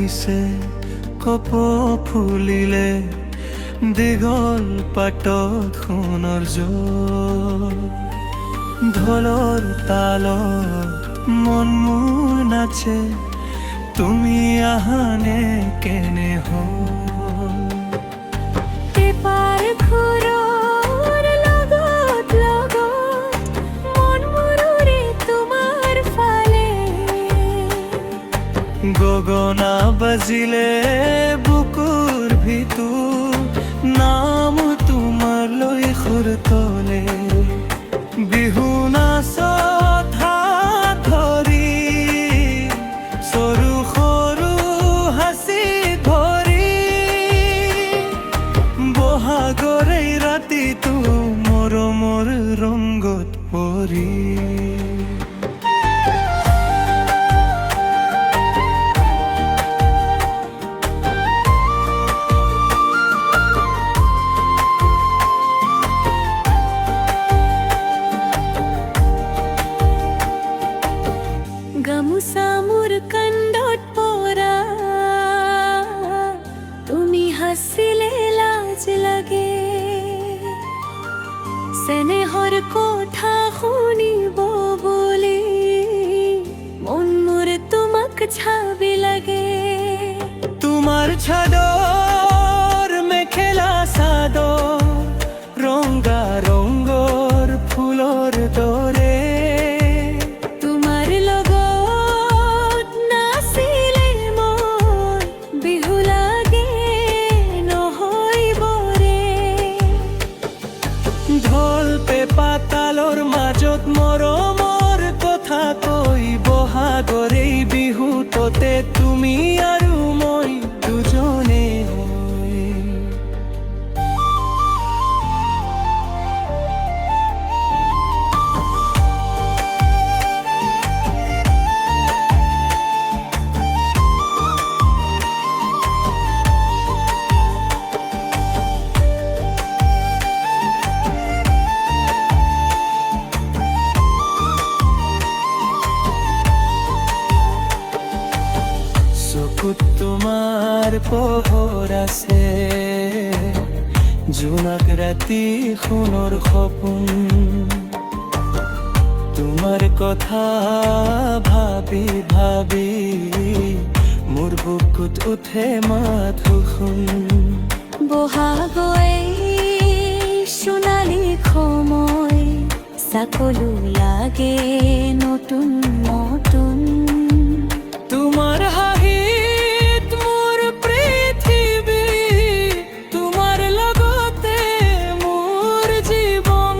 আহিছে কপ ফুলিলে দীঘল পাটত সোণৰ জোৰ ঢোলৰ তালত মন মোৰ নাচে তুমি আহানে কেনে হ'ল গগনা বাজিলে বুকুৰ ভিতৰ নাম তোমাৰ লৈ সুৰ তলে বিহু নাচত হাত ধৰি সৰু সৰু হাসি ধৰি বহাগৰে ৰাতিটো মৰমৰ ৰংগত পৰি গামোচা মোৰ কান্ধত পৰা তুমি হাসিলে লাজ লাগে চেনেহৰ কথা শুনিব বুলি মন মোৰ তোমাক চাবি লাগে তোমাৰ চাদৰ মেখেলা চাদৰ ৰঙা ৰঙৰ ফুলৰ দৰে ঢোল পেঁপা তালৰ মাজত মৰমৰ কথা কৈ বহাগৰে বিহুততে তুমি আৰু মই দুজনে চকুত তোমাৰ পোহৰ আছে জোনাক ৰাতি সোণৰ সপোন তোমাৰ কথা ভাবি ভাবি মোৰ বুকুত উঠে মাথো শুন বহাগৈ সোণালী সময় সকলো লাগে নতুন নতুন তোমাৰ হাঁহিত মোৰ পৃথিৱী তোমাৰ লগতে মোৰ জীৱন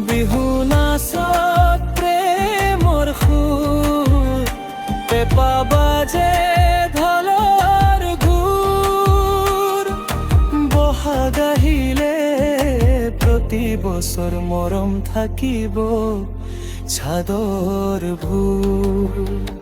বিহু নাচত প্ৰেমৰ সুৰ পেঁপা বাজে ঢোলৰ ঘূৰ বহাগ আহিলে প্ৰতি বছৰ মৰম থাকিব চাদৰ ভূৰ